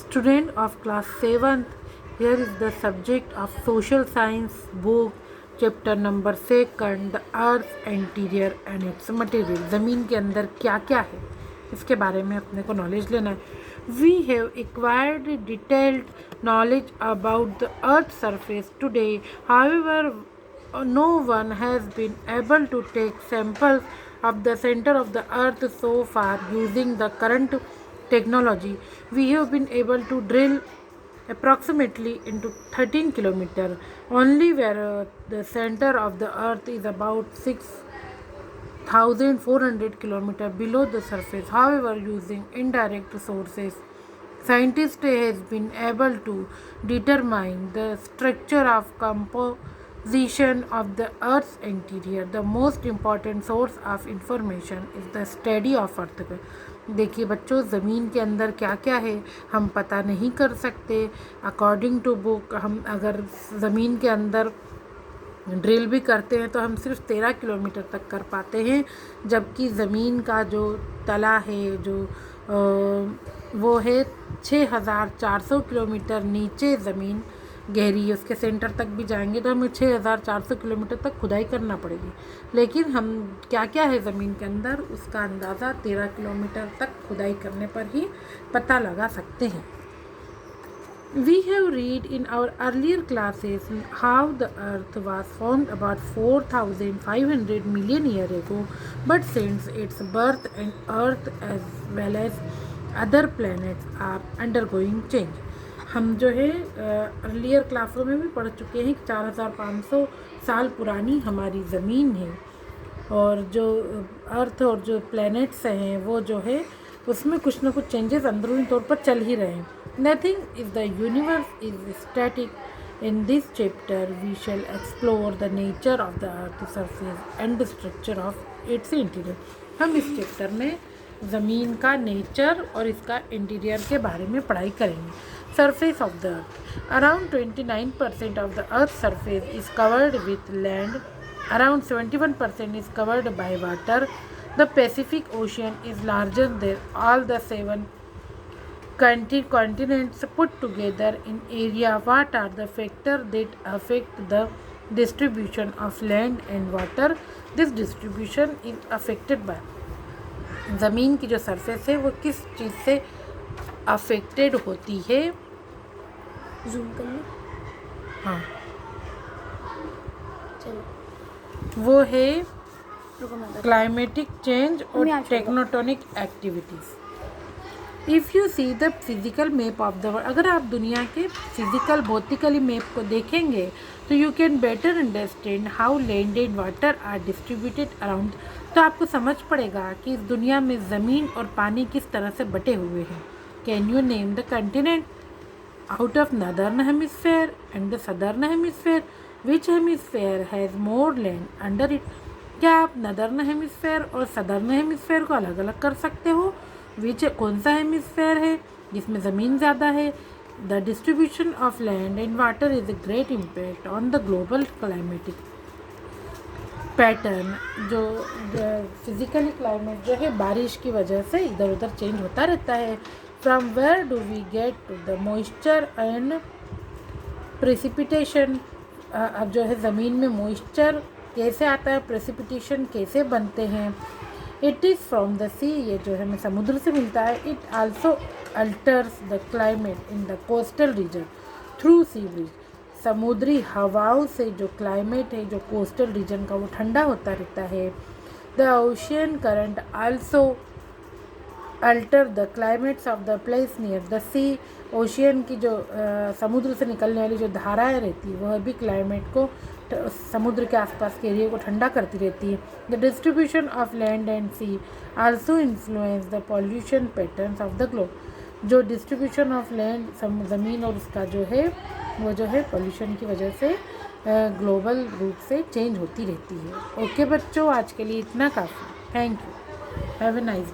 Student of class 7th, here is the subject of social science book, chapter number 2, the earth interior and its material. ज़मीन के अंदर क्या क्या है इसके बारे में अपने को नॉलेज लेना है. We have acquired detailed knowledge about the earth's surface today. However, no one has been able to take samples of the center of the earth so far. Using the current technology, we have been able to drill approximately into 13 kilometers, only where the center of the earth is about 6,400 kilometers below the surface. However, using indirect sources, scientists has been able to determine the structure of composition of the earth's interior. The most important source of information is the study of earth. देखिए बच्चों, ज़मीन के अंदर क्या क्या है हम पता नहीं कर सकते. अकॉर्डिंग टू बुक, हम अगर ज़मीन के अंदर ड्रिल भी करते हैं तो हम सिर्फ 13 किलोमीटर तक कर पाते हैं, जबकि ज़मीन का जो तला है जो वो है 6,400 किलोमीटर नीचे ज़मीन गहरी है. उसके सेंटर तक भी जाएंगे तो हमें 6,400 किलोमीटर तक खुदाई करना पड़ेगी. लेकिन हम क्या क्या है ज़मीन के अंदर उसका अंदाज़ा 13 किलोमीटर तक खुदाई करने पर ही पता लगा सकते हैं. We have read in our earlier classes how the earth was formed about 4,500 million years ago, but since its birth and earth as well as other planets are undergoing change. हम जो है अर्लियर क्लासों में भी पढ़ चुके हैं कि 4,500 साल पुरानी हमारी ज़मीन है, और जो अर्थ और जो प्लैनेट्स हैं वो जो है उसमें कुछ ना कुछ चेंजेस अंदरूनी तौर पर चल ही रहे हैं. Nothing is the universe is static. In this chapter we shall explore the nature of the earth surface and the structure of its interior. हम इस चैप्टर में ज़मीन का नेचर और इसका इंटीरियर के बारे में पढ़ाई करेंगे. Surface of the earth. Around 29% of the earth's surface is covered with land. Around 71% is covered by water. The Pacific Ocean is larger than all the 7 continents put together in area. What are the factors that affect the distribution of land and water? This distribution is affected by ज़मीन की जो surface है वो किस चीज़ से affected होती है. Zoom कर लो. हाँ, चलो वो है रुको मैं बता. क्लाइमेटिक चेंज और tectonic activities. If you see the physical map of the world, अगर आप दुनिया के फिज़िकल भौतिकली मैप को देखेंगे तो you can better understand how land and water are distributed around. तो आपको समझ पड़ेगा कि इस दुनिया में ज़मीन और पानी किस तरह से बटे हुए हैं. Can you name the continent out of northern hemisphere and the southern hemisphere. Which hemisphere has more land under it. क्या आप नदर्न हेमिस्फेयर और सदर्न हेमिस्फेयर को अलग अलग कर सकते हो. विच कौन सा हेमिस्फेयर है जिसमें ज़मीन ज़्यादा है. The distribution of land and water is a great impact on the global climatic pattern. जो फिज़िकली क्लाइमेट जो है बारिश की वजह से इधर उधर चेंज होता रहता है. From where do we get the moisture and precipitation. अब जो है ज़मीन में मॉइस्चर कैसे आता है, प्रेसिपिटेशन कैसे बनते हैं. इट इज़ फ्रॉम द सी, ये जो है हमें समुद्र से मिलता है. It also altars the climate in the coastal region through sea breeze. समुद्री हवाओं से जो क्लाइमेट है जो कोस्टल रीजन का वो ठंडा होता रहता है. The ocean current also alter the climates of the place near the sea. Ocean की जो समुद्र से निकलने वाली जो धाराएं रहती है वह भी क्लाइमेट को समुद्र के आसपास के एरिया को ठंडा करती रहती है. The distribution of land and sea also influence the pollution patterns of the globe. जो डिस्ट्रीब्यूशन ऑफ लैंड ज़मीन और उसका जो है वो जो है पॉल्यूशन की वजह से ग्लोबल रूप से चेंज होती रहती है. ओके बच्चों, आज के लिए इतना काफ़ी. Thank you. Have a nice